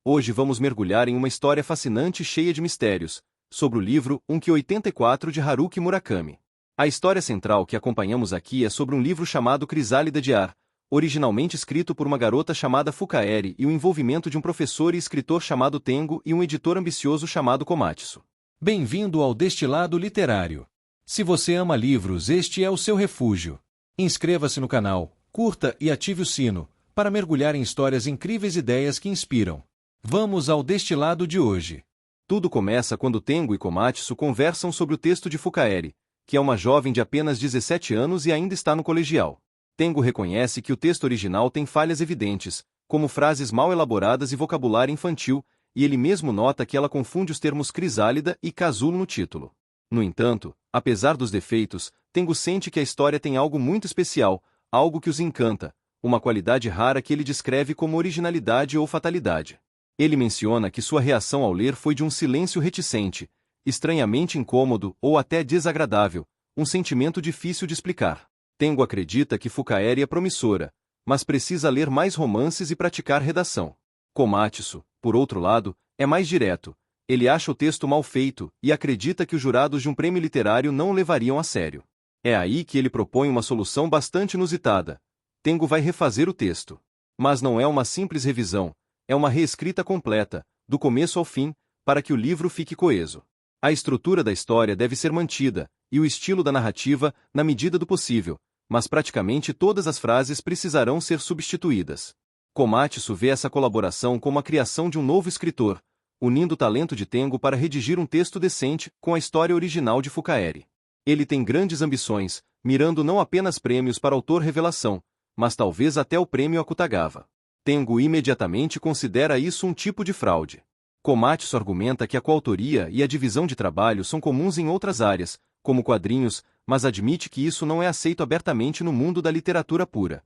Hoje vamos mergulhar em uma história fascinante e cheia de mistérios, sobre o livro 1Q84 de Haruki Murakami. A história central que acompanhamos aqui é sobre um livro chamado Crisálida de Ar, originalmente escrito por uma garota chamada Fukaeri e o envolvimento de um professor e escritor chamado Tengo e um editor ambicioso chamado Komatsu. Bem-vindo ao Destilado Literário. Se você ama livros, este é o seu refúgio. Inscreva-se no canal, curta e ative o sino, para mergulhar em histórias incríveis e ideias que inspiram. Vamos ao destilado de hoje. Tudo começa quando Tengo e Komatsu conversam sobre o texto de Fukaeri, que é uma jovem de apenas 17 anos e ainda está no colegial. Tengo reconhece que o texto original tem falhas evidentes, como frases mal elaboradas e vocabulário infantil, e ele mesmo nota que ela confunde os termos crisálida e casulo no título. No entanto, apesar dos defeitos, Tengo sente que a história tem algo muito especial, algo que os encanta, uma qualidade rara que ele descreve como originalidade ou fatalidade. Ele menciona que sua reação ao ler foi de um silêncio reticente, estranhamente incômodo ou até desagradável, um sentimento difícil de explicar. Tengo acredita que Fukaeri é promissora, mas precisa ler mais romances e praticar redação. Komatsu, por outro lado, é mais direto. Ele acha o texto mal feito e acredita que os jurados de um prêmio literário não o levariam a sério. É aí que ele propõe uma solução bastante inusitada. Tengo vai refazer o texto. Mas não é uma simples revisão, é uma reescrita completa, do começo ao fim, para que o livro fique coeso. A estrutura da história deve ser mantida, e o estilo da narrativa, na medida do possível, mas praticamente todas as frases precisarão ser substituídas. Komatsu vê essa colaboração como a criação de um novo escritor, unindo o talento de Tengo para redigir um texto decente com a história original de Fukaeri. Ele tem grandes ambições, mirando não apenas prêmios para autor revelação, mas talvez até o prêmio Akutagawa. Tengo imediatamente considera isso um tipo de fraude. Komatsu argumenta que a coautoria e a divisão de trabalho são comuns em outras áreas, como quadrinhos, mas admite que isso não é aceito abertamente no mundo da literatura pura.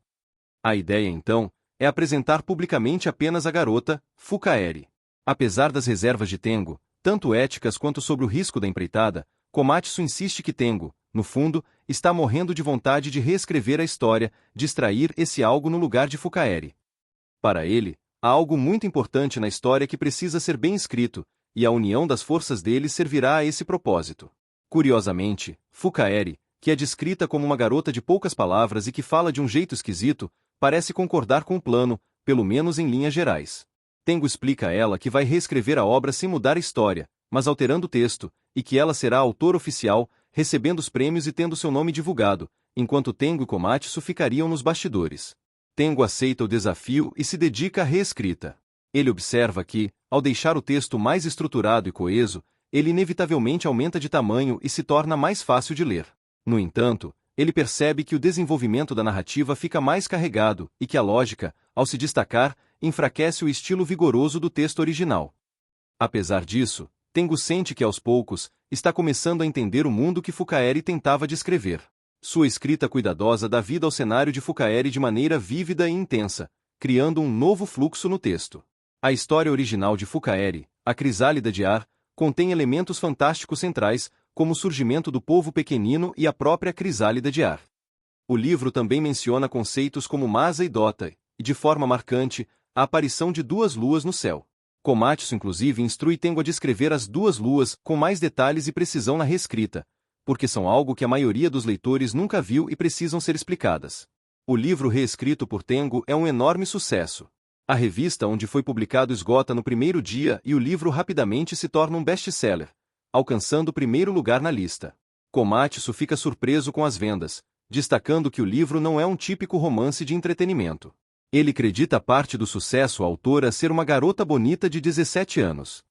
A ideia, então, é apresentar publicamente apenas a garota, Fukaeri. Apesar das reservas de Tengo, tanto éticas quanto sobre o risco da empreitada, Komatsu insiste que Tengo, no fundo, está morrendo de vontade de reescrever a história, de extrair esse algo no lugar de Fukaeri. Para ele, há algo muito importante na história que precisa ser bem escrito, e a união das forças deles servirá a esse propósito. Curiosamente, Fukaeri, que é descrita como uma garota de poucas palavras e que fala de um jeito esquisito, parece concordar com o plano, pelo menos em linhas gerais. Tengo explica a ela que vai reescrever a obra sem mudar a história, mas alterando o texto, e que ela será a autora oficial, recebendo os prêmios e tendo seu nome divulgado, enquanto Tengo e Komatsu ficariam nos bastidores. Tengo aceita o desafio e se dedica à reescrita. Ele observa que, ao deixar o texto mais estruturado e coeso, ele inevitavelmente aumenta de tamanho e se torna mais fácil de ler. No entanto, ele percebe que o desenvolvimento da narrativa fica mais carregado e que a lógica, ao se destacar, enfraquece o estilo vigoroso do texto original. Apesar disso, Tengo sente que aos poucos, está começando a entender o mundo que Fukaeri tentava descrever. Sua escrita cuidadosa dá vida ao cenário de Fukaeri de maneira vívida e intensa, criando um novo fluxo no texto. A história original de Fukaeri, A Crisálida de Ar, contém elementos fantásticos centrais, como o surgimento do povo pequenino e a própria crisálida de ar. O livro também menciona conceitos como Masa e Dota, e de forma marcante, a aparição de duas luas no céu. Komatsu inclusive instrui Tengo a descrever as duas luas com mais detalhes e precisão na reescrita, porque são algo que a maioria dos leitores nunca viu e precisam ser explicadas. O livro reescrito por Tengo é um enorme sucesso. A revista onde foi publicado esgota no primeiro dia e o livro rapidamente se torna um best-seller, alcançando o primeiro lugar na lista. Komatsu fica surpreso com as vendas, destacando que o livro não é um típico romance de entretenimento. Ele acredita parte do sucesso à autora ser uma garota bonita de 17 anos.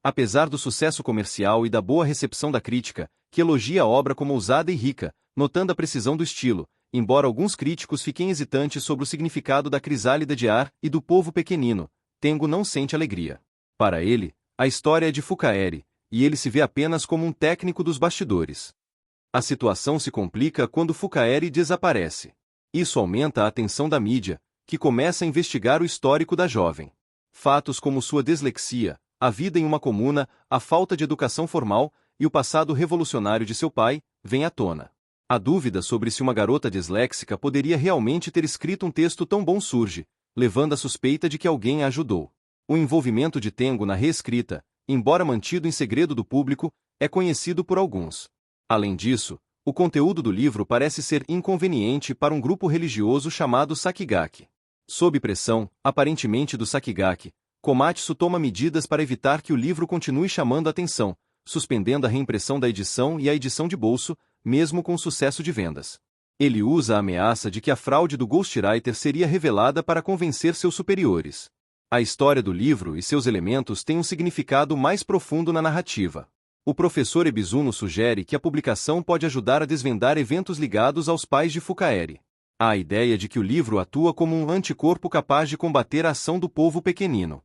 Apesar do sucesso comercial e da boa recepção da crítica, que elogia a obra como ousada e rica, notando a precisão do estilo, embora alguns críticos fiquem hesitantes sobre o significado da crisálida de ar e do povo pequenino, Tengo não sente alegria. Para ele, a história é de Fukaeri, e ele se vê apenas como um técnico dos bastidores. A situação se complica quando Fukaeri desaparece. Isso aumenta a atenção da mídia, que começa a investigar o histórico da jovem. Fatos como sua dislexia, a vida em uma comuna, a falta de educação formal e o passado revolucionário de seu pai, vêm à tona. A dúvida sobre se uma garota disléxica poderia realmente ter escrito um texto tão bom surge, levando à suspeita de que alguém a ajudou. O envolvimento de Tengo na reescrita, embora mantido em segredo do público, é conhecido por alguns. Além disso, o conteúdo do livro parece ser inconveniente para um grupo religioso chamado Sakigake. Sob pressão, aparentemente do Sakigake, Komatsu toma medidas para evitar que o livro continue chamando a atenção, suspendendo a reimpressão da edição e a edição de bolso, mesmo com sucesso de vendas. Ele usa a ameaça de que a fraude do ghostwriter seria revelada para convencer seus superiores. A história do livro e seus elementos têm um significado mais profundo na narrativa. O professor Ebizuno sugere que a publicação pode ajudar a desvendar eventos ligados aos pais de Fukaeri. Há a ideia de que o livro atua como um anticorpo capaz de combater a ação do povo pequenino.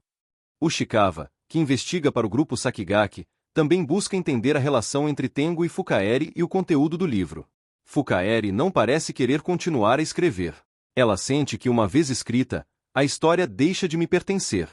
O Shikawa, que investiga para o grupo Sakigake, também busca entender a relação entre Tengo e Fukaeri e o conteúdo do livro. Fukaeri não parece querer continuar a escrever. Ela sente que, uma vez escrita, a história deixa de me pertencer.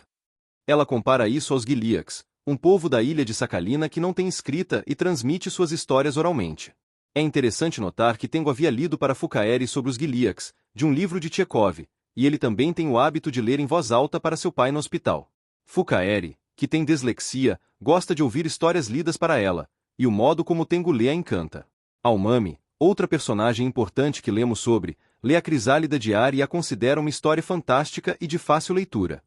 Ela compara isso aos Gileaks, um povo da ilha de Sakhalina que não tem escrita e transmite suas histórias oralmente. É interessante notar que Tengo havia lido para Fukaeri sobre os Gileaks, de um livro de Chekhov, e ele também tem o hábito de ler em voz alta para seu pai no hospital. Fukaeri, que tem dislexia, gosta de ouvir histórias lidas para ela, e o modo como Tengo lê a encanta. Aomami, outra personagem importante que lemos sobre, lê a Crisálida de Ar e a considera uma história fantástica e de fácil leitura.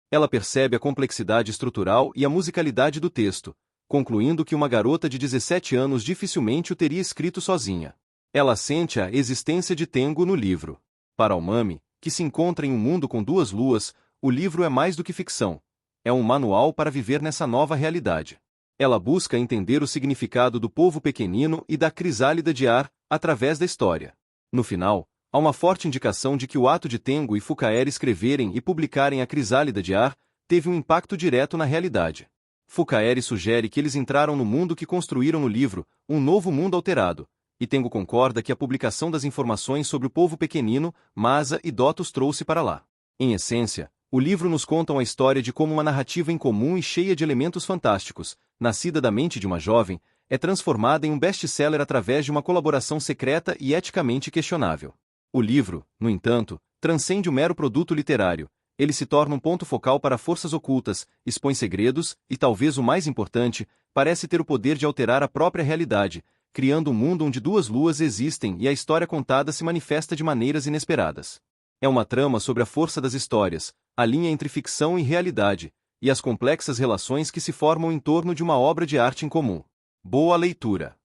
Ela percebe a complexidade estrutural e a musicalidade do texto, concluindo que uma garota de 17 anos dificilmente o teria escrito sozinha. Ela sente a existência de Tengo no livro. Para Aomami, que se encontra em um mundo com duas luas, o livro é mais do que ficção. É um manual para viver nessa nova realidade. Ela busca entender o significado do povo pequenino e da Crisálida de Ar, através da história. No final, há uma forte indicação de que o ato de Tengo e Fukaeri escreverem e publicarem a Crisálida de Ar teve um impacto direto na realidade. Fukaeri sugere que eles entraram no mundo que construíram no livro, um novo mundo alterado, e Tengo concorda que a publicação das informações sobre o povo pequenino, Masa e Dotos trouxe para lá. Em essência, o livro nos conta uma história de como uma narrativa incomum e cheia de elementos fantásticos, nascida da mente de uma jovem, é transformada em um best-seller através de uma colaboração secreta e eticamente questionável. O livro, no entanto, transcende o mero produto literário. Ele se torna um ponto focal para forças ocultas, expõe segredos e, talvez o mais importante, parece ter o poder de alterar a própria realidade, criando um mundo onde duas luas existem e a história contada se manifesta de maneiras inesperadas. É uma trama sobre a força das histórias, a linha entre ficção e realidade, e as complexas relações que se formam em torno de uma obra de arte em comum. Boa leitura!